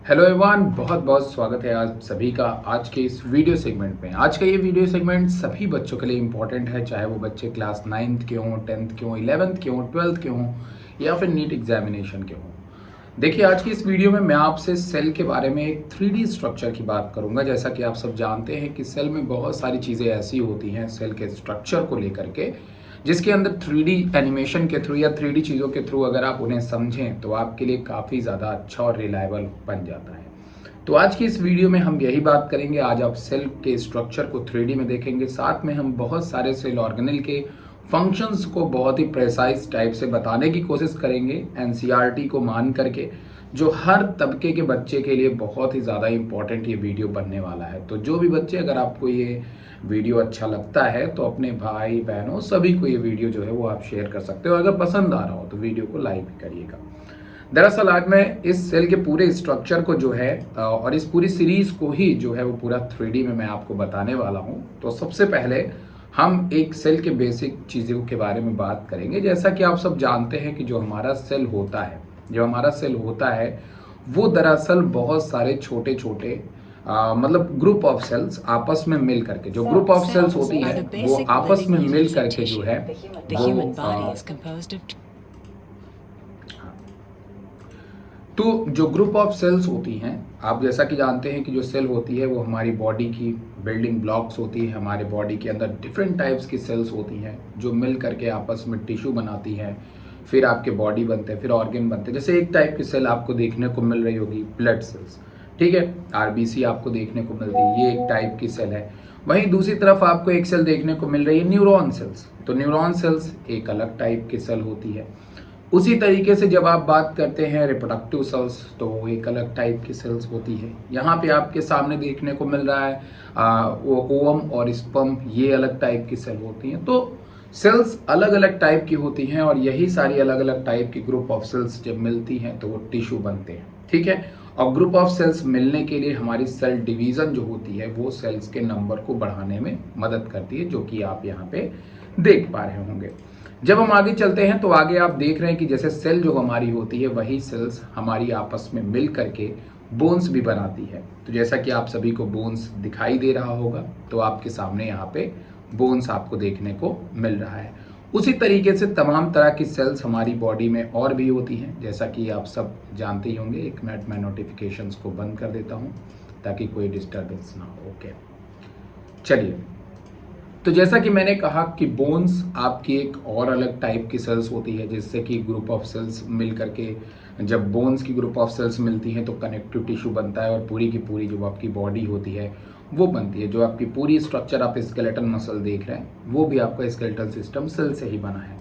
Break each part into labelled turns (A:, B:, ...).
A: Hello everyone, बहुत बहुत स्वागत है आप सभी का आज के इस वीडियो सेगमेंट में। आज का ये वीडियो सेगमेंट सभी बच्चों के लिए इम्पोर्टेंट है, चाहे वो बच्चे क्लास 9th के हों, 10th के हों, 11th के हों, 12th के हों या फिर नीट एग्जामिनेशन के हों। देखिए, आज की इस वीडियो में मैं आपसे सेल के बारे में एक 3D स्ट्रक्चर की बात करूंगा। जैसा कि आप सब जानते हैं कि सेल में बहुत सारी चीज़ें ऐसी होती हैं सेल के स्ट्रक्चर को लेकर के, जिसके अंदर 3D एनिमेशन के थ्रू या 3D चीज़ों के थ्रू अगर आप उन्हें समझें तो आपके लिए काफ़ी ज़्यादा अच्छा और रिलायबल बन जाता है। तो आज की इस वीडियो में हम यही बात करेंगे। आज आप सेल के स्ट्रक्चर को 3D में देखेंगे, साथ में हम बहुत सारे सेल ऑर्गेनेल के फंक्शंस को बहुत ही प्रेसाइज टाइप से बताने की कोशिश करेंगे, एनसीईआरटी को मान करके, जो हर तबके के बच्चे के लिए बहुत ही ज़्यादा इंपॉर्टेंट ये वीडियो बनने वाला है। तो जो भी बच्चे, अगर आपको ये वीडियो अच्छा लगता है तो अपने भाई बहनों सभी को ये वीडियो जो है वो आप शेयर कर सकते हो। अगर पसंद आ रहा हो तो वीडियो को लाइक भी करिएगा। दरअसल आज मैं इस सेल के पूरे स्ट्रक्चर को जो है और इस पूरी सीरीज को ही जो है वो पूरा 3D में मैं आपको बताने वाला हूँ। तो सबसे पहले हम एक सेल के बेसिक चीज़ों के बारे में बात करेंगे। जैसा कि आप सब जानते हैं कि जो हमारा सेल होता है वो दरअसल बहुत सारे छोटे छोटे मतलब ग्रुप ऑफ सेल्स आपस में मिल करके, जो ग्रुप ऑफ सेल्स होती हैं वो आपस में मिल करके जो है वो तो जो ग्रुप ऑफ सेल्स होती हैं, आप जैसा कि जानते हैं कि जो सेल होती है वो हमारी बॉडी की बिल्डिंग ब्लॉक्स होती है। हमारे बॉडी के अंदर डिफरेंट टाइप्स की सेल्स होती हैं जो मिल करके आपस में टिश्यू बनाती हैं, फिर आपके बॉडी बनते हैं, फिर ऑर्गन बनते हैं। जैसे एक टाइप की सेल आपको देखने को मिल रही होगी ब्लड सेल्स, ठीक है, आरबीसी आपको देखने को मिलती है, ये एक टाइप की सेल है। वहीं दूसरी तरफ आपको एक सेल देखने को मिल रही है न्यूरॉन सेल्स। तो न्यूरॉन सेल्स एक अलग टाइप की सेल होती है। उसी तरीके से जब आप बात करते हैं रिप्रोडक्टिव सेल्स, तो वो एक अलग टाइप की सेल्स होती है। यहाँ पे आपके सामने देखने को मिल रहा है वो ओवम और स्पर्म, ये अलग टाइप की सेल होती हैं। तो सेल्स अलग अलग टाइप की होती हैं और यही सारी अलग अलग टाइप की ग्रुप ऑफ सेल्स जब मिलती हैं तो वो टिश्यू बनते हैं, ठीक है। और ग्रुप ऑफ सेल्स मिलने के लिए हमारी सेल डिवीजन जो होती है वो सेल्स के नंबर को बढ़ाने में मदद करती है, जो कि आप यहाँ पे देख पा रहे होंगे। जब हम आगे चलते हैं तो आगे आप देख रहे हैं कि जैसे सेल जो हमारी होती है वही सेल्स हमारी आपस में मिल करके बोन्स भी बनाती है। तो जैसा कि आप सभी को बोन्स दिखाई दे रहा होगा, तो आपके सामने यहाँ पे बोन्स आपको देखने को मिल रहा है। उसी तरीके से तमाम तरह की सेल्स हमारी बॉडी में और भी होती हैं, जैसा कि आप सब जानते ही होंगे। एक मिनट मैं नोटिफिकेशंस को बंद कर देता हूँ ताकि कोई डिस्टर्बेंस ना हो। ओके, चलिए। तो जैसा कि मैंने कहा कि बोन्स आपकी एक और अलग टाइप की सेल्स होती है, जिससे कि ग्रुप ऑफ सेल्स मिल करके, जब बोन्स की ग्रुप ऑफ सेल्स मिलती हैं तो कनेक्टिव टिश्यू बनता है और पूरी की पूरी जो आपकी बॉडी होती है वो बनती है। जो आपकी पूरी स्ट्रक्चर आप स्केलेटन मसल देख रहे हैं वो भी आपका स्केलेटन सिस्टम सेल से ही बना है।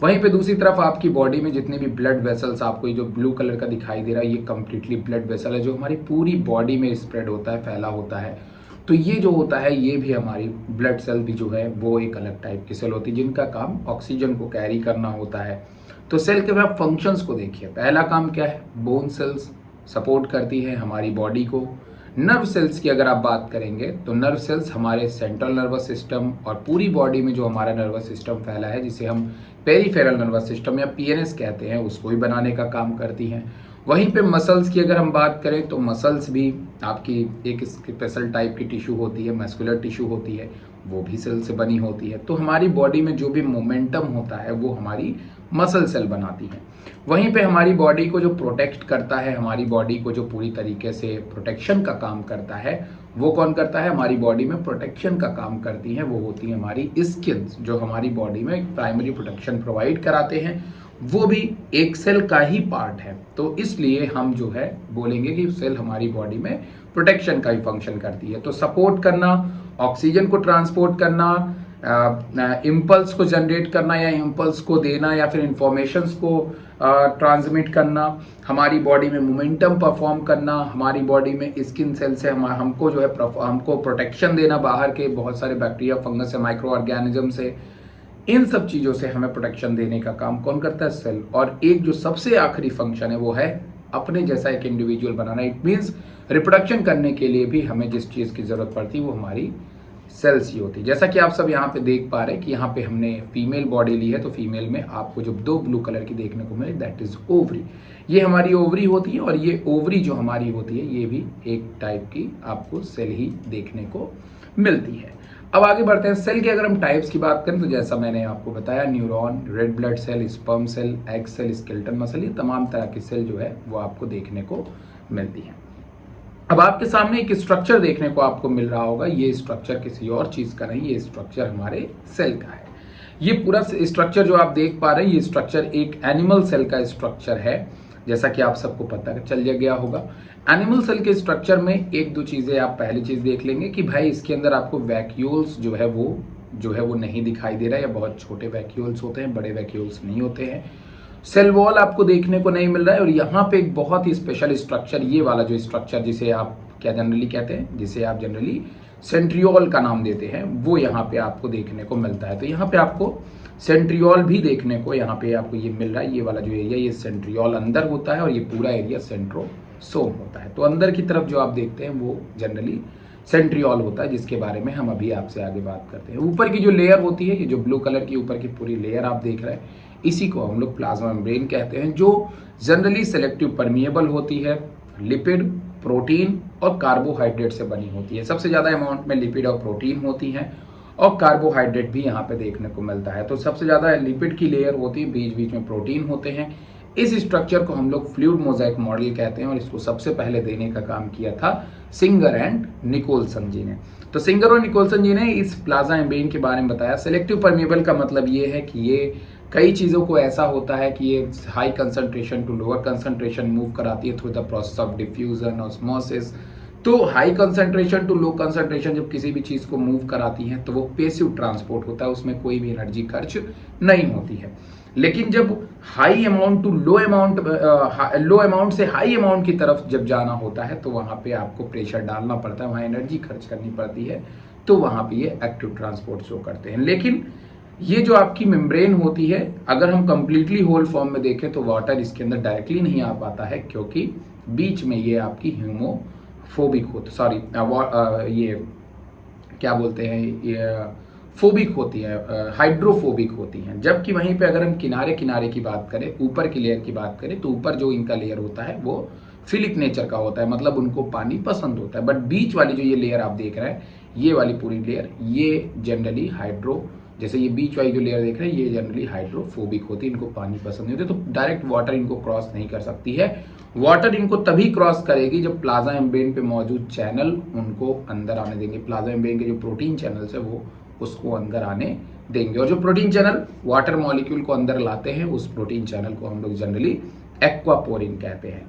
A: वहीं पे दूसरी तरफ आपकी बॉडी में जितने भी ब्लड वेसल्स, आपको ये जो ब्लू कलर का दिखाई दे रहा है ये कंप्लीटली ब्लड वेसल है, जो हमारी पूरी बॉडी में स्प्रेड होता है, फैला होता है। तो ये जो होता है ये भी हमारी ब्लड सेल भी जो है वो एक अलग टाइप की सेल होती है, जिनका काम ऑक्सीजन को कैरी करना होता है। तो सेल के आप फंक्शंस को देखिए। पहला काम क्या है, बोन सेल्स सपोर्ट करती है हमारी बॉडी को। नर्व सेल्स की अगर आप बात करेंगे तो नर्व सेल्स हमारे सेंट्रल नर्वस सिस्टम और पूरी बॉडी में जो हमारा नर्वस सिस्टम फैला है, जिसे हम पेरीफेरल नर्वस सिस्टम या पीएनएस कहते हैं, उसको ही बनाने का काम करती हैं। वहीं पे मसल्स की अगर हम बात करें तो मसल्स भी आपकी एक स्पेशल टाइप की टिश्यू होती है, मस्कुलर टिश्यू होती है, वो भी सेल से बनी होती है। तो हमारी बॉडी में जो भी मोमेंटम होता है वो हमारी मसल सेल बनाती है। वहीं पे हमारी बॉडी को जो प्रोटेक्ट करता है, हमारी बॉडी को जो पूरी तरीके से प्रोटेक्शन का काम करता है, वो कौन करता है, हमारी बॉडी में प्रोटेक्शन का काम करती है, वो होती है हमारी स्किन्स, जो हमारी बॉडी में एक प्राइमरी प्रोटेक्शन प्रोवाइड कराते हैं। वो भी एक सेल का ही पार्ट है। तो इसलिए हम जो है बोलेंगे कि सेल हमारी बॉडी में प्रोटेक्शन का ही फंक्शन करती है। तो सपोर्ट करना, ऑक्सीजन को ट्रांसपोर्ट करना, इम्पल्स को जनरेट करना या इम्पल्स को देना या फिर इंफॉर्मेशंस को ट्रांसमिट करना, हमारी बॉडी में मोमेंटम परफॉर्म करना, हमारी बॉडी में स्किन सेल से हमको जो है हमको प्रोटेक्शन देना बाहर के बहुत सारे बैक्टीरिया, फंगस से, माइक्रो ऑर्गेनिज्म से, इन सब चीज़ों से हमें प्रोटेक्शन देने का काम कौन करता है, सेल। और एक जो सबसे आखिरी फंक्शन है वो है अपने जैसा एक individual banana. It means reproduction करने के लिए भी हमें जिस चीज़ की ज़रूरत पड़ती है वो हमारी सेल्स ही होती है। जैसा कि आप सब यहाँ पे देख पा रहे हैं कि यहाँ पे हमने फीमेल बॉडी ली है, तो फीमेल में आपको जो 2 ब्लू कलर की देखने को मिले दैट इज ओवरी। ये हमारी ओवरी होती है और ये ओवरी जो हमारी होती है ये भी एक टाइप की आपको सेल ही देखने को मिलती है। अब आगे बढ़ते हैं। सेल के अगर हम टाइप्स की बात करें तो जैसा मैंने आपको बताया, neuron, red blood cell, sperm cell, egg cell, skeleton muscle, ये तमाम तरह की सेल जो है वो आपको देखने को मिलती है। अब आपके सामने एक स्ट्रक्चर देखने को आपको मिल रहा होगा। ये स्ट्रक्चर किसी और चीज़ का नहीं, ये स्ट्रक्चर हमारे सेल का है। ये पूरा स्ट्रक्चर जो आप देख पा रहे हैं ये स्ट्रक्चर एक एनिमल सेल का स्ट्रक्चर है, जैसा कि आप सबको पता चल गया होगा। एनिमल सेल के स्ट्रक्चर में एक दो चीज़ें आप पहली चीज़ देख लेंगे कि भाई इसके अंदर आपको वैक्यूल्स जो है वो नहीं दिखाई दे रहा है, या बहुत छोटे वैक्यूल्स होते हैं, बड़े वैक्यूल्स नहीं होते हैं। सेल वॉल आपको देखने को नहीं मिल रहा है। और यहाँ पे एक बहुत ही स्पेशल स्ट्रक्चर, ये वाला जो स्ट्रक्चर जिसे आप क्या जनरली कहते हैं, जिसे आप जनरली सेंट्रियोल का नाम देते हैं, वो यहाँ पे आपको देखने को मिलता है। तो यहाँ पे आपको सेंट्रियोल भी देखने को यहाँ पे आपको ये मिल रहा है। ये वाला जो एरिया ये सेंट्रियोल अंदर होता है और ये पूरा एरिया सेंट्रोसोम होता है। तो अंदर की तरफ जो आप देखते हैं वो जनरली सेंट्रियोल होता है, जिसके बारे में हम अभी आपसे आगे बात करते हैं। ऊपर की जो लेयर होती है, ये जो ब्लू कलर की ऊपर की पूरी लेयर आप देख रहे हैं, इसी को हम लोग प्लाज्मा मेम्ब्रेन कहते हैं, जो जनरली सेलेक्टिव परमिएबल होती है, लिपिड, प्रोटीन और कार्बोहाइड्रेट से बनी होती है। सबसे ज़्यादा अमाउंट में लिपिड और प्रोटीन होती हैं और कार्बोहाइड्रेट भी यहाँ पे देखने को मिलता है। तो सबसे ज़्यादा लिपिड की लेयर होती है, बीच बीच में प्रोटीन होते हैं। इस स्ट्रक्चर को हम लोग फ्लूइड मोज़ाइक मॉडल कहते हैं और इसको सबसे पहले देने का काम किया था सिंगर एंड निकोलसन जी ने। तो सिंगर और निकोलसन जी ने इस प्लाज्मा मेम्ब्रेन के बारे में बताया। सेलेक्टिव परमिएबल का मतलब ये है कि ये कई चीज़ों को ऐसा होता है कि ये high concentration to lower concentration move कराती है through the process of diffusion, osmosis. तो high concentration to low concentration जब किसी भी चीज़ को मूव कराती है तो वो पैसिव ट्रांसपोर्ट होता है, उसमें कोई भी एनर्जी खर्च नहीं होती है। लेकिन जब high amount to low amount से हाई अमाउंट की तरफ जब जाना होता है तो वहाँ पे आपको प्रेशर डालना पड़ता है, वहाँ एनर्जी खर्च करनी पड़ती है, तो वहाँ पे ये एक्टिव ट्रांसपोर्ट शो करते हैं। लेकिन ये जो आपकी मेम्ब्रेन होती है, अगर हम कंप्लीटली होल फॉर्म में देखें तो वाटर इसके अंदर डायरेक्टली नहीं आ पाता है, क्योंकि बीच में ये आपकी ह्यूमोफोबिक होती, सॉरी ये क्या बोलते हैं, ये फोबिक होती है, हाइड्रोफोबिक होती हैं। जबकि वहीं पे अगर हम किनारे किनारे की बात करें, ऊपर की लेयर की बात करें, तो ऊपर जो इनका लेयर होता है वो फिलिक नेचर का होता है, मतलब उनको पानी पसंद होता है। बट बीच वाली जो ये लेयर आप देख रहे हैं, ये वाली पूरी लेयर, ये जनरली जैसे ये बीच वाली जो लेयर देख रहे हैं, ये जनरली हाइड्रोफोबिक होती है, इनको पानी पसंद नहीं होती, तो डायरेक्ट वाटर इनको क्रॉस नहीं कर सकती है। वाटर इनको तभी क्रॉस करेगी जब प्लाज्मा मेम्ब्रेन पे मौजूद चैनल उनको अंदर आने देंगे। प्लाज्मा मेम्ब्रेन के जो प्रोटीन चैनल्स है वो उसको अंदर आने देंगे, और जो प्रोटीन चैनल वाटर मॉलिक्यूल को अंदर लाते हैं उस प्रोटीन चैनल को हम लोग जनरली एक्वापोरिन कहते हैं।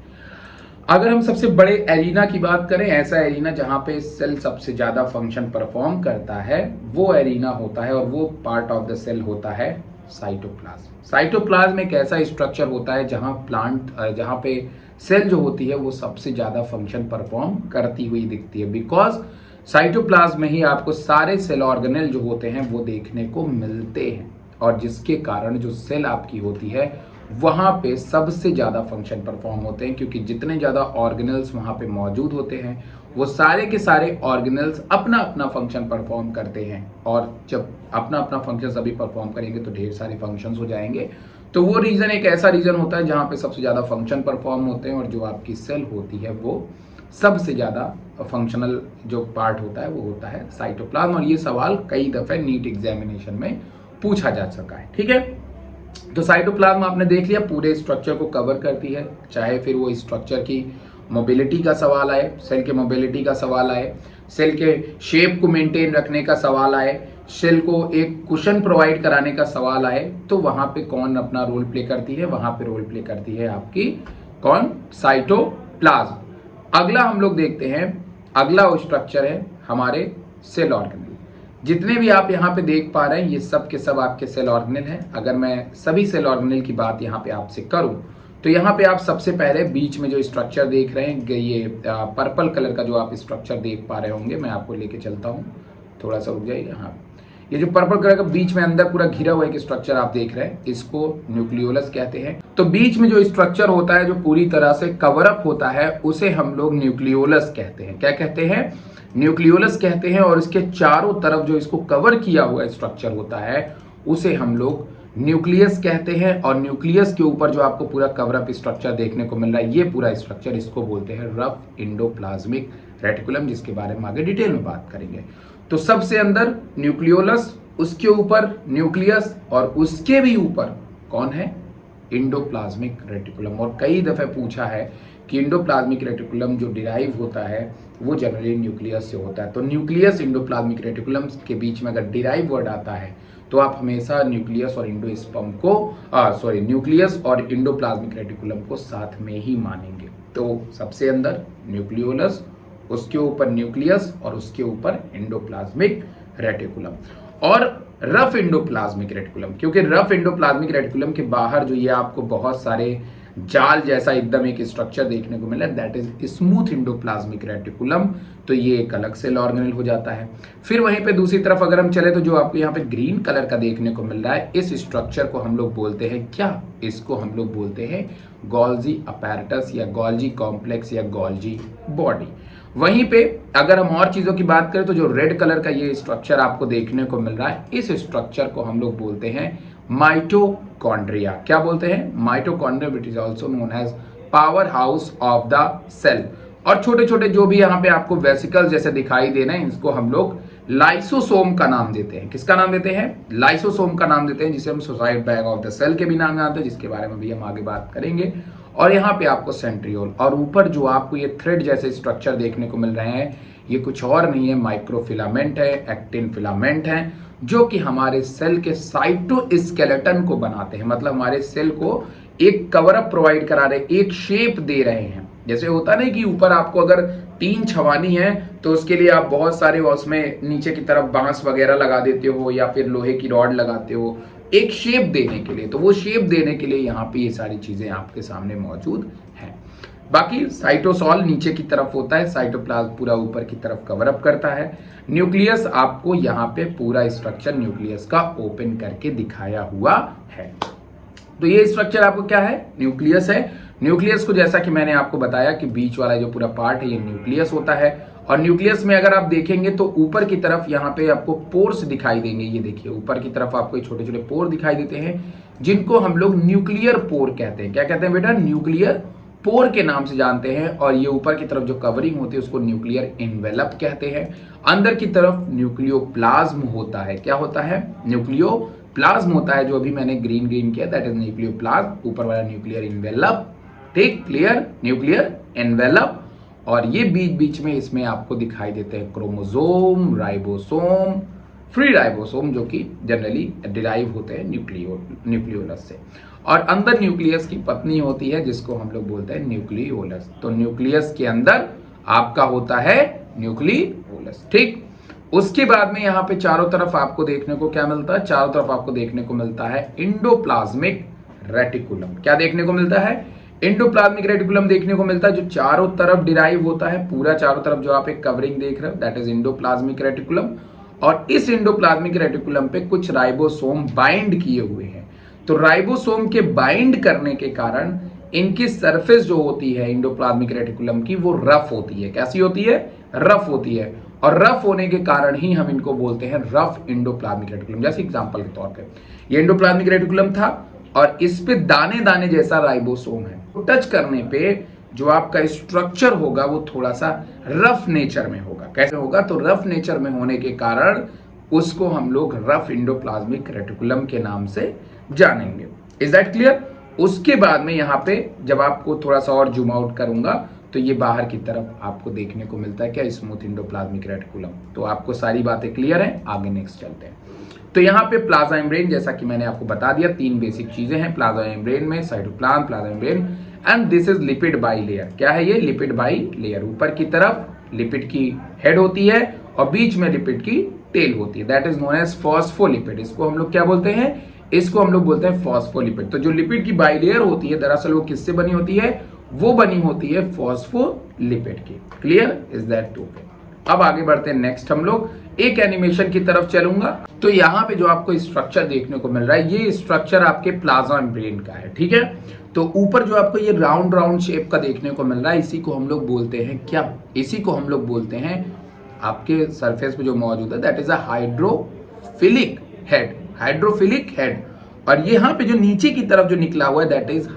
A: अगर हम सबसे बड़े एरिना की बात करें, ऐसा एरिना जहां पे सेल सबसे ज्यादा फंक्शन परफॉर्म करता है, वो एरिना होता है और वो पार्ट ऑफ द सेल होता है साइटोप्लाज्म। साइटोप्लाज्म एक ऐसा स्ट्रक्चर होता है जहां पे सेल जो होती है वो सबसे ज्यादा फंक्शन परफॉर्म करती हुई दिखती है, बिकॉज साइटोप्लाज्म में ही आपको सारे सेल ऑर्गेनेल जो होते हैं वो देखने को मिलते हैं, और जिसके कारण जो सेल आपकी होती है वहाँ पे सबसे ज़्यादा फंक्शन परफॉर्म होते हैं, क्योंकि जितने ज़्यादा ऑर्गेनल्स वहाँ पे मौजूद होते हैं वो सारे के सारे ऑर्गेनल्स अपना अपना फंक्शन परफॉर्म करते हैं, और जब अपना अपना फंक्शन सभी परफॉर्म करेंगे तो ढेर सारे फंक्शंस हो जाएंगे। तो वो रीज़न एक ऐसा रीज़न होता है जहाँ पे सबसे ज़्यादा फंक्शन परफॉर्म होते हैं, और जो आपकी सेल होती है वो सबसे ज़्यादा फंक्शनल जो पार्ट होता है वो होता है साइटोप्लाज्म। और ये सवाल कई दफ़े नीट एग्जामिनेशन में पूछा जा सका है, ठीक है। तो साइटोप्लाज्म आपने देख लिया, पूरे स्ट्रक्चर को कवर करती है, चाहे फिर वो स्ट्रक्चर की मोबिलिटी का सवाल आए, सेल के मोबिलिटी का सवाल आए, सेल के शेप को मेंटेन रखने का सवाल आए, सेल को एक कुशन प्रोवाइड कराने का सवाल आए, तो वहाँ पे कौन अपना रोल प्ले करती है, वहाँ पे रोल प्ले करती है आपकी कौन, साइटोप्लाज्म। अगला हम लोग देखते हैं, अगला वो स्ट्रक्चर है हमारे सेल ऑर्गेनल। जितने भी आप यहाँ पे देख पा रहे हैं ये सब के सब आपके सेल ऑर्गेनल हैं। अगर मैं सभी सेल ऑर्गेनल की बात यहाँ पे आपसे करूँ तो यहाँ पे आप सबसे पहले बीच में जो स्ट्रक्चर देख रहे हैं, ये पर्पल कलर का जो आप स्ट्रक्चर देख पा रहे होंगे, मैं आपको लेके चलता हूँ, थोड़ा सा रुक जाइए। हाँ, ये जो पर्पल कलर का बीच में अंदर पूरा घिरा हुआ एक स्ट्रक्चर आप देख रहे हैं, इसको न्यूक्लियोलस कहते हैं। तो बीच में जो स्ट्रक्चर होता है जो पूरी तरह से कवर अप होता है उसे हम लोग न्यूक्लियोलस कहते हैं। क्या कहते हैं? न्यूक्लियोलस कहते हैं। और इसके चारों तरफ जो इसको कवर किया हुआ स्ट्रक्चर होता है उसे हम लोग न्यूक्लियस कहते हैं। और न्यूक्लियस के ऊपर जो आपको पूरा कवर अप स्ट्रक्चर देखने को मिल रहा है, ये पूरा स्ट्रक्चर, इसको बोलते हैं रफ इंडोप्लाज्मिक रेटिकुलम, जिसके बारे में आगे डिटेल में बात करेंगे। तो सबसे अंदर न्यूक्लियोलस, उसके ऊपर न्यूक्लियस और उसके भी ऊपर कौन है? Endoplasmic reticulum. और कई दफे पूछा है कि इंडोप्लाज्मिक रेटिकुलम जो डिराइव होता है वो जनरली न्यूक्लियस से होता है। तो न्यूक्लियस इंडोप्लाज्मिक रेटिकुलम के बीच में अगर डिराइव वर्ड आता है तो आप हमेशा न्यूक्लियस और इंडोस्पर्म को न्यूक्लियस और इंडोप्लाज्मिक रेटिकुलम को साथ में ही मानेंगे। तो सबसे अंदर न्यूक्लियोलस, उसके ऊपर न्यूक्लियस और उसके ऊपर इंडोप्लाज्मिक रेटिकुलम। और रफ इंडोप्लाज्मिक रेटिकुलम, क्योंकि रफ इंडोप्लाज्मिक रेटिकुलम के बाहर जो ये आपको बहुत सारे जाल जैसा एकदम एक स्ट्रक्चर देखने को मिला, that is smooth endoplasmic reticulum. तो ये एक अलग सेल ऑर्गेनेल हो जाता है। फिर वहीं पे दूसरी तरफ अगर हम चले तो जो आपको यहाँ पे ग्रीन कलर का देखने को मिल रहा है, इस स्ट्रक्चर को हम लोग बोलते हैं क्या? इसको हम लोग बोलते हैं गोल्जी अपैरेटस या गोल्जी कॉम्प्लेक्स या गोल्जी बॉडी। वहीं पे अगर हम और चीजों की बात करें तो जो रेड कलर का ये स्ट्रक्चर आपको देखने को मिल रहा है, इस स्ट्रक्चर को हम लोग बोलते हैं माइटोकॉन्ड्रिया। क्या बोलते हैं? Mitochondria, which is also known as power house of the cell. और छोटे छोटे जो भी यहाँ पे आपको वेसिकल्स जैसे दिखाई दे रहे हैं, इसको हम लोग लाइसोसोम का नाम देते हैं। किसका नाम देते हैं? लाइसोसोम का नाम देते हैं, जिसे हम suicide bag of the cell के भी नाम जानते हैं, जिसके बारे में भी हम आगे बात करेंगे। और यहाँ पे आपको सेंट्रियोल, और ऊपर जो आपको ये थ्रेड जैसे स्ट्रक्चर देखने को मिल रहे हैं, ये कुछ और नहीं है, माइक्रोफिलामेंट है, एक्टिन फिलामेंट है, जो कि हमारे सेल के साइटोस्केलेटन को बनाते हैं। मतलब हमारे सेल को एक कवर अप प्रोवाइड करा रहे, एक शेप दे रहे हैं। जैसे होता नहीं कि ऊपर आपको अगर टीन छवानी है तो उसके लिए आप बहुत सारे उसमें नीचे की तरफ बांस वगैरह लगा देते हो या फिर लोहे की रॉड लगाते हो एक शेप देने के लिए। तो वो शेप देने के लिए यहाँ पे ये सारी चीजें आपके सामने मौजूद हैं। बाकी साइटोसॉल नीचे की तरफ होता है, साइटोप्लाज्म पूरा ऊपर की तरफ कवर अप करता है। न्यूक्लियस आपको यहाँ पे पूरा स्ट्रक्चर न्यूक्लियस का ओपन करके दिखाया हुआ है। तो ये स्ट्रक्चर आपको क्या है? न्यूक्लियस है। न्यूक्लियस को जैसा कि मैंने आपको बताया कि बीच वाला जो पूरा पार्ट है ये न्यूक्लियस होता है। और न्यूक्लियस में अगर आप देखेंगे तो ऊपर की तरफ यहाँ पे आपको पोर्स दिखाई देंगे। ये देखिए ऊपर की तरफ आपको छोटे छोटे पोर दिखाई देते हैं, जिनको हम लोग न्यूक्लियर पोर कहते हैं। क्या कहते हैं बेटा? न्यूक्लियर पोर के नाम से जानते हैं। और ये ऊपर की तरफ जो कवरिंग होती है उसको न्यूक्लियर एनवेलप कहते हैं। अंदर की तरफ न्यूक्लियोप्लाज्म होता है। क्या होता है? न्यूक्लियोप्लाज्म होता है, जो अभी मैंने ग्रीन किया, दैट इज न्यूक्लियोप्लाज्म। ऊपर वाला न्यूक्लियर एनवेलप, ठीक, क्लियर, न्यूक्लियर एनवेलप। और ये बीच बीच में इसमें आपको दिखाई देते हैं क्रोमोसोम, राइबोसोम, फ्री राइबोसोम, जो कि जनरली डिराइव होते हैं न्यूक्लियोलस से। और अंदर न्यूक्लियस की पत्नी होती है जिसको हम लोग बोलते हैं न्यूक्लियोलस। तो न्यूक्लियस के अंदर आपका होता है न्यूक्लियोलस, ठीक। उसके बाद में यहाँ पे चारों तरफ आपको देखने को क्या मिलता है? चारों तरफ आपको देखने को मिलता है इंडोप्लाज्मिक रेटिकुलम। क्या देखने को मिलता है? इंडोप्लाज्मिक रेटिकुलम देखने को मिलता है, जो चारों तरफ डिराइव होता है। पूरा चारों तरफ जो आप एक कवरिंग देख रहे हो, दैट इज इंडोप्लाज्मिक रेटिकुलम। और इस इंडोप्लाज्मिक रेटिकुलम पे कुछ राइबोसोम बाइंड किए हुए हैं। तो राइबोसोम के बाइंड करने के कारण इनकी सरफेस जो होती है इंडोप्लाज्मिक रेटिकुलम की, वो रफ होती है। कैसी होती है? रफ होती है। और रफ होने के कारण ही हम इनको बोलते हैं रफ इंडोप्लाज्मिक रेटिकुलम। जैसे एग्जांपल के तौर पे ये इंडोप्लाज्मिक रेटिकुलम था और इस पे दाने दाने जैसा राइबोसोम है। टच करने पे जो आपका स्ट्रक्चर होगा वो थोड़ा सा रफ नेचर में होगा। कैसे होगा? तो रफ नेचर में होने के कारण उसको हम लोग रफ इंडोप्लाज्मिक रेटिकुलम के नाम से जानेंगे। Is that clear? उसके बाद में यहाँ पे जब आपको थोड़ा सा और जूम आउट करूंगा तो ये बाहर की तरफ आपको देखने को मिलता है क्या? Smooth endoplasmic reticulum. तो आपको सारी बातें क्लियर हैं? आगे नेक्स्ट चलते हैं। तो यहाँ पे प्लाज्मा मेम्ब्रेन, जैसा कि मैंने आपको बता दिया, तीन बेसिक चीजें हैं प्लाज्मा मेम्ब्रेन में, cytoplasm, plasma membrane and this is lipid by layer. क्या है ये? Lipid by layer. ऊपर की तरफ लिपिड की हेड होती है और बीच में लिपिड की टेल होती है, that is known as phospholipid. इसको हम लोग क्या बोलते हैं? इसको हम लोग बोलते हैं फॉस्फोलिपिड। तो जो लिपिड की बाई लेयर होती है दरअसल वो किससे बनी होती है? वो बनी होती है फॉस्फोलिपिड की। क्लियर? Is that okay? अब आगे बढ़ते हैं नेक्स्ट हम लोग एक एनिमेशन की तरफ चलूंगा। तो यहाँ पे जो आपको स्ट्रक्चर देखने को मिल रहा है ये स्ट्रक्चर आपके प्लाज्मा मेम्ब्रेन का है, ठीक है। तो ऊपर जो आपको ये राउंड राउंड शेप का देखने को मिल रहा है इसी को हम लोग बोलते हैं क्या, इसी को हम लोग बोलते हैं आपके सरफेस पे जो मौजूद है that is a hydrophilic head, hydrophilic head. और यहाँ पे जो नीचे की तरफ जो निकला हुआ है दैट इज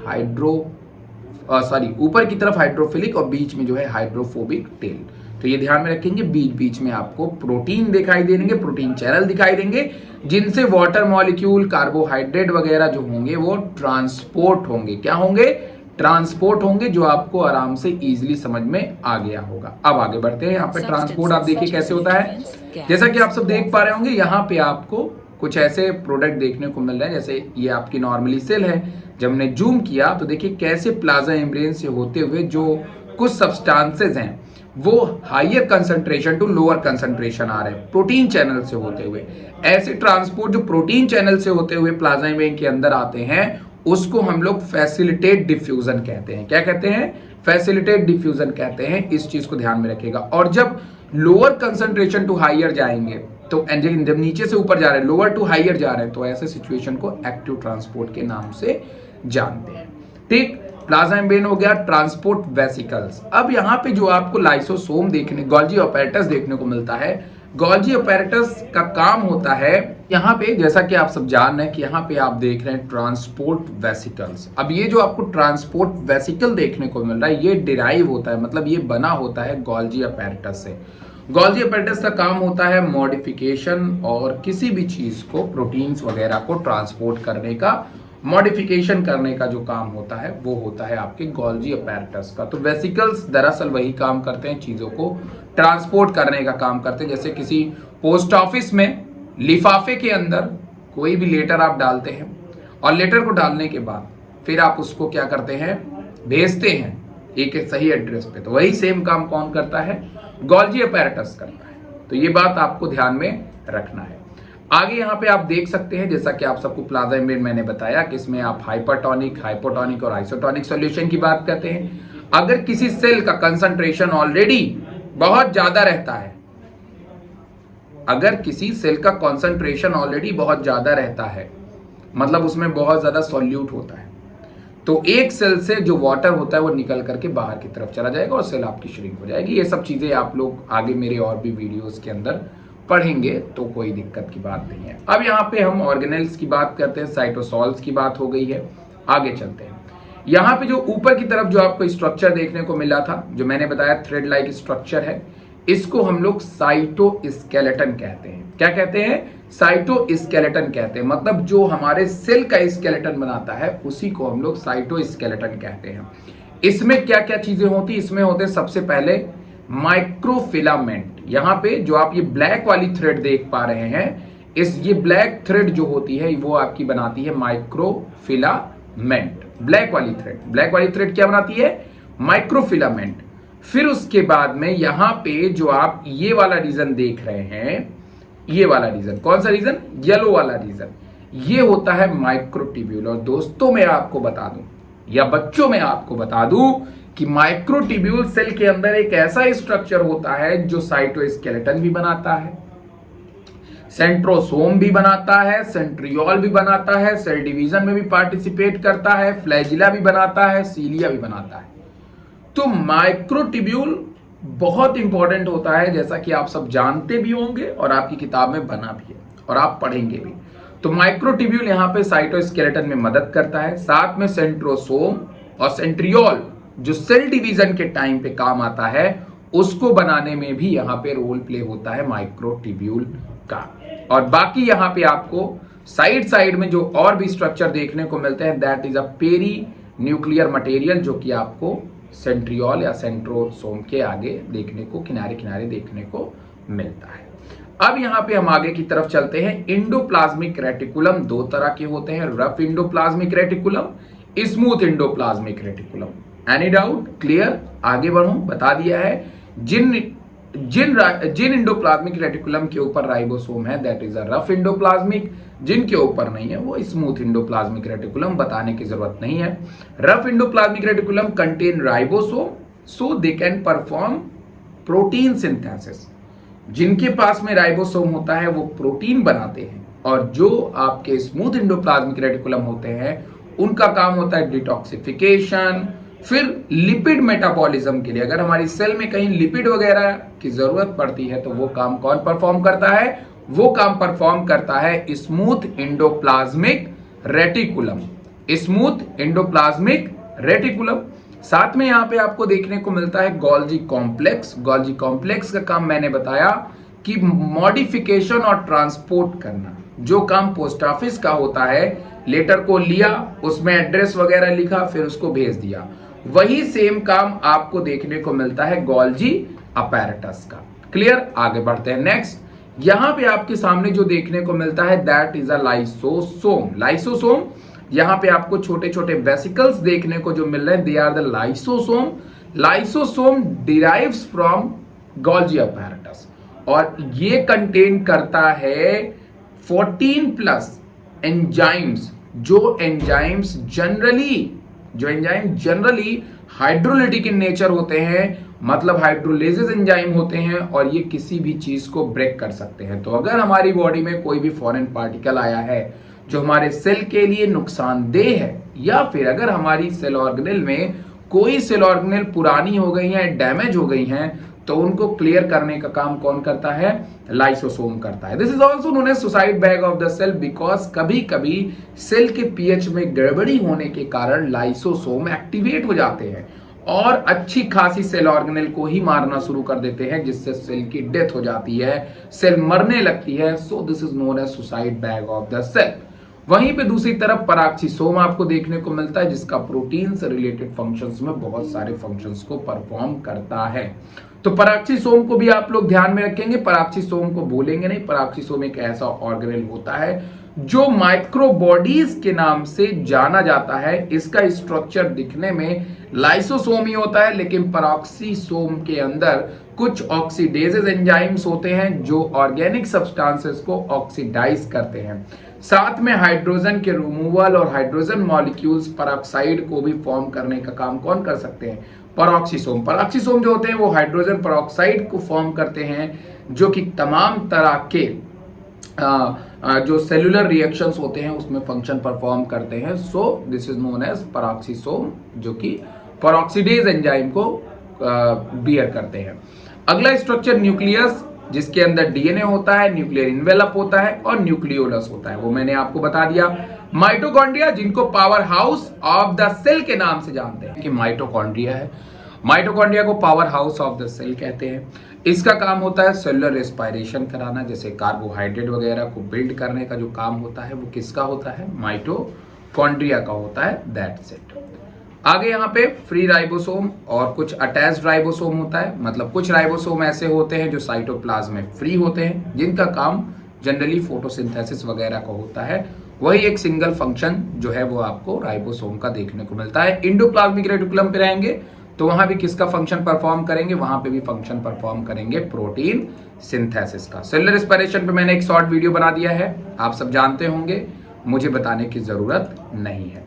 A: ऊपर की तरफ हाइड्रोफिलिक और बीच में जो है हाइड्रोफोबिक टेल। तो ये ध्यान में रखेंगे, बीच बीच में आपको प्रोटीन दिखाई देंगे, प्रोटीन चैनल दिखाई देंगे जिनसे वाटर मॉलिक्यूल, कार्बोहाइड्रेट वगैरह जो होंगे वो ट्रांसपोर्ट होंगे। क्या होंगे? ट्रांसपोर्ट होंगे, जो आपको आराम से इजीली समझ में आ गया होगा। अब आगे बढ़ते हैं। यहाँ पे ट्रांसपोर्ट आप देखिए कैसे होता है। जैसा कि आप सब देख पा रहे होंगे यहाँ पे आपको कुछ ऐसे प्रोडक्ट देखने को मिल रहे हैं, जैसे ये आपकी नॉर्मली सेल है। जब हमने जूम किया तो देखिए कैसे प्लाज्मा मेम्ब्रेन से होते हुए जो कुछ सब्सटेंसेस हैं वो higher concentration to lower concentration आ रहे हैं प्रोटीन चैनल से होते हुए। ऐसे ट्रांसपोर्ट जो प्रोटीन चैनल से होते हुए प्लाज्मा मेम्ब्रेन के अंदर आते हैं उसको हम लोग फैसिलिटेट डिफ्यूजन कहते हैं। क्या कहते हैं? फैसिलिटेट डिफ्यूजन कहते हैं। इस चीज को ध्यान में रखिएगा। और जब लोअर कंसंट्रेशन टू हायर जाएंगे तो जब नीचे से ऊपर जा रहे हैं, लोअर टू हायर जा रहे हैं, तो ऐसे सिचुएशन को एक्टिव ट्रांसपोर्ट के नाम से जानते हैं। ठीक, प्लाज्मा मेम्ब्रेन हो गया, ट्रांसपोर्ट वेसिकल्स। अब यहाँ पे जो आपको लाइसोसोम देखने, गोल्गी अपैरेटस देखने को मिलता है। गोल्गी अपैरेटस का काम होता है यहाँ पे, जैसा कि आप सब जान रहे हैं कि यहाँ पे आप देख रहे हैं ट्रांसपोर्ट वेसिकल्स। अब ये जो आपको ट्रांसपोर्ट वेसिकल देखने को मिल रहा है ये डिराइव होता है, मतलब ये बना होता है गोल्गी अपैरेटस से। गोल्गी अपैरेटस का काम होता है मॉडिफिकेशन और किसी भी चीज को, प्रोटीन्स वगैरह को ट्रांसपोर्ट करने का, मॉडिफिकेशन करने का जो काम होता है वो होता है आपके गोल्गी अपैरेटस का। तो वेसिकल्स दरअसल वही काम करते हैं, चीजों को ट्रांसपोर्ट करने का काम करते हैं। जैसे किसी पोस्ट ऑफिस में लिफाफे के अंदर कोई भी लेटर आप डालते हैं और लेटर को डालने के बाद फिर आप उसको क्या करते हैं? भेजते हैं एक सही एड्रेस पे। तो वही सेम काम कौन करता है? गोल्गी अपैरेटस करता है। तो ये बात आपको ध्यान में रखना है। आगे यहाँ पे आप देख सकते हैं, जैसा कि आप सबको प्लाज्मा मेम्ब्रेन मैंने बताया कि इसमें आप हाइपरटोनिक, हाइपोटोनिक और आइसोटोनिक सॉल्यूशन की बात करते हैं। अगर किसी सेल का कंसंट्रेशन ऑलरेडी बहुत ज्यादा रहता है, अगर किसी सेल का कंसंट्रेशन ऑलरेडी बहुत ज्यादा रहता है, मतलब उसमें बहुत ज्यादा सॉल्यूट होता है, तो एक सेल से जो वाटर होता है वो निकल करके बाहर की तरफ चला जाएगा और सेल आपकी श्रिंक हो जाएगी। ये सब चीजें आप लोग आगे मेरे और भी वीडियोस के अंदर पढ़ेंगे तो कोई दिक्कत की बात नहीं है। अब यहाँ पे हम ऑर्गेनेल्स की बात करते हैं, साइटोसॉल्स की बात हो गई है। आगे चलते हैं। यहाँ पे जो ऊपर की तरफ जो आपको स्ट्रक्चर देखने को मिला था, जो मैंने बताया थ्रेड लाइक स्ट्रक्चर है, इसको हम लोग साइटोस्केलेटन कहते हैं। क्या कहते हैं? साइटोस्केलेटन कहते हैं। मतलब जो हमारे सेल का स्केलेटन बनाता है उसी को हम लोग साइटोस्केलेटन कहते हैं। इसमें क्या क्या चीजें होती? इसमें होते हैं सबसे पहले माइक्रोफिलामेंट। यहाँ पे जो आप ये ब्लैक वाली थ्रेड देख पा रहे हैं, ये ब्लैक थ्रेड जो होती है वो आपकी बनाती है माइक्रोफिलामेंट। ब्लैक वाली थ्रेड क्या बनाती है? माइक्रोफिलामेंट। फिर उसके बाद में यहाँ पे जो आप ये वाला रीजन देख रहे हैं, ये वाला रीजन, कौन सा रीजन? येलो वाला रीजन, ये होता है माइक्रोट्यूब्यूल। और दोस्तों मैं आपको बता दूं या बच्चों में आपको बता दूं कि माइक्रोट्यूब्यूल सेल के अंदर एक ऐसा स्ट्रक्चर होता है जो साइटोस्केलेटन भी बनाता है, सेंट्रोसोम भी बनाता है, सेंट्रियोल भी बनाता है, सेल डिवीजन में भी पार्टिसिपेट करता है, फ्लैजिला भी बनाता है, सीलिया भी बनाता है। तो माइक्रोट्यूब्यूल बहुत इंपॉर्टेंट होता है, जैसा कि आप सब जानते भी होंगे और आपकी किताब में बना भी है और आप पढ़ेंगे भी। तो माइक्रोट्यूब्यूल यहाँ पे साइटोस्केलेटन में मदद करता है, साथ में सेंट्रोसोम और सेंट्रियोल जो सेल डिवीजन के टाइम पे काम आता है उसको बनाने में भी यहाँ पे रोल प्ले होता है माइक्रोट्यूब्यूल का। और बाकी यहाँ पे आपको साइड में जो और भी स्ट्रक्चर देखने को मिलते हैं that is a peri nuclear material, जो कि आपको सेंट्रियोल या सेंट्रोसोम के आगे देखने को, किनारे किनारे देखने को मिलता है। अब यहाँ पे हम आगे की तरफ चलते हैं। इंडोप्लाज्मिक रेटिकुलम दो तरह के होते हैं, rough endoplasmic reticulum, smooth endoplasmic reticulum. Any doubt? Clear? आगे बढ़ो, बता दिया है। जिन इंडोप्लाज्मिक रेटिकुलम के ऊपर राइबोसोम है that is a rough endoplasmic, जिनके ऊपर नहीं है वो स्मूथ इंडोप्लाज्मिक रेटिकुलम, बताने की जरूरत नहीं है। Rough endoplasmic reticulum contain ribosome so they can perform protein synthesis. जिनके पास में राइबोसोम होता है वो प्रोटीन बनाते हैं, और जो आपके स्मूथ एंडोप्लाज्मिक रेटिकुलम होते हैं उनका काम होता है डिटॉक्सिफिकेशन। फिर लिपिड मेटाबॉलिज्म के लिए अगर हमारी सेल में कहीं लिपिड वगैरह की जरूरत पड़ती है तो वो काम कौन परफॉर्म करता है? वो काम परफॉर्म करता है smooth endoplasmic reticulum. Smooth endoplasmic reticulum. साथ में यहां पे आपको देखने को मिलता है गोल्जी कॉम्प्लेक्स। गोल्जी कॉम्प्लेक्स का काम मैंने बताया कि मॉडिफिकेशन और ट्रांसपोर्ट करना। जो काम पोस्ट ऑफिस का होता है, लेटर को लिया, उसमें एड्रेस वगैरह लिखा, फिर उसको भेज दिया, वही सेम काम आपको देखने को मिलता है गोल्जी अपैरेटस का। क्लियर? आगे बढ़ते हैं। नेक्स्ट, यहां पे आपके सामने जो देखने को मिलता है that is a lysosome. Lysosome, यहां पे आपको छोटे छोटे वेसिकल्स देखने को जो मिल रहे हैं, they are the lysosome. Lysosome derives from Golgi apparatus, और ये कंटेन करता है 14 प्लस एंजाइम्स। जो enzymes generally hydrolytic in nature होते हैं, मतलब हाइड्रोलेसिस एंजाइम होते हैं, और ये किसी भी चीज को ब्रेक कर सकते हैं। तो अगर हमारी बॉडी में कोई भी फॉरेन पार्टिकल आया है जो हमारे सेल के लिए नुकसानदेह है, या फिर अगर हमारी सेल ऑर्गेनेल में कोई सेल ऑर्गेनेल पुरानी हो गई है, डैमेज हो गई हैं, तो उनको क्लियर करने का काम कौन करता है? लाइसोसोम करता है। This is also known as suicide bag of the cell, because कभी कभी सेल के पीएच में गड़बड़ी होने के कारण लाइसोसोम एक्टिवेट हो जाते हैं और अच्छी खासी सेल ऑर्गेनेल को ही मारना शुरू कर देते हैं, जिससे सेल की डेथ हो जाती है, सेल मरने लगती है। So this is known as suicide bag of the cell. वहीं पे दूसरी तरफ पराक्सीसोम आपको देखने को मिलता है, जिसका प्रोटीन से रिलेटेड फंक्शंस में बहुत सारे फंक्शंस को परफॉर्म करता है। तो पराक्सीसोम को भी आप लोग ध्यान में रखेंगे। पराक्सीसोम को बोलेंगे नहीं, पराक्सीसोम एक ऐसा ऑर्गेनेल होता है जो माइक्रोबॉडीज के नाम से जाना जाता है। इसका स्ट्रक्चर दिखने में लाइसोसोम ही होता है, लेकिन पराक्सीसोम के अंदर कुछ ऑक्सीडेजेस एंजाइम्स होते हैं जो ऑर्गेनिक सब्सटेंसेस को ऑक्सीडाइज करते हैं। साथ में हाइड्रोजन के रिमूवल और हाइड्रोजन मॉलिक्यूल्स परऑक्साइड को भी फॉर्म करने का काम कौन कर सकते हैं? पराक्सीसोम। पराक्सीसोम जो होते हैं वो हाइड्रोजन परऑक्साइड को फॉर्म करते हैं, जो कि तमाम तरह के जो सेलुलर रिएक्शंस होते हैं उसमें फंक्शन परफॉर्म करते हैं। So this is known as peroxisome, जो कि परऑक्सीडेज एंजाइम को बियर करते हैं। अगला स्ट्रक्चर न्यूक्लियस, जिसके अंदर डीएनए होता है, न्यूक्लियर इन्वेलप होता है और न्यूक्लियोलस होता है, वो मैंने आपको बता दिया। माइटोकॉन्ड्रिया, जिनको power house of the cell के नाम से जानते हैं कि माइटोकॉन्ड्रिया है। माइटोकॉन्ड्रिया को power house of the cell कहते हैं। इसका काम होता है सेलुलर रेस्पिरेशन कराना, जैसे कार्बोहाइड्रेट वगैरह को बिल्ड करने का जो काम होता है वो किसका होता है? माइटोकॉन्ड्रिया का होता है। That's it. आगे यहाँ पे फ्री राइबोसोम और कुछ अटैच्ड राइबोसोम होता है, मतलब कुछ राइबोसोम ऐसे होते हैं जो साइटोप्लाज्म में फ्री होते हैं, जिनका काम जनरली फोटोसिंथेसिस वगैरह का होता है। वही एक सिंगल फंक्शन जो है वो आपको राइबोसोम का देखने को मिलता है। इंडोप्लाज्मिक रेटिकुलम पे रहेंगे तो वहां भी किसका फंक्शन परफॉर्म करेंगे? वहां पे भी फंक्शन परफॉर्म करेंगे प्रोटीन सिंथेसिस का। सेलुलर रेस्पिरेशन पे मैंने एक शॉर्ट वीडियो बना दिया है, आप सब जानते होंगे, मुझे बताने की जरूरत नहीं है।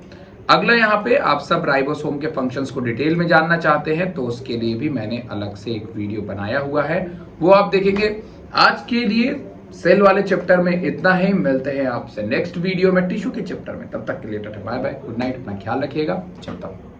A: अगला यहाँ पे आप सब राइबोसोम के फंक्शंस को डिटेल में जानना चाहते हैं तो उसके लिए भी मैंने अलग से एक वीडियो बनाया हुआ है, वो आप देखेंगे। आज के लिए सेल वाले चैप्टर में इतना ही, मिलते हैं आपसे नेक्स्ट वीडियो में टिश्यू के चैप्टर में। तब तक के लिए tata bye bye, good night, अपना ख्याल रखिएगा, चलता हूँ।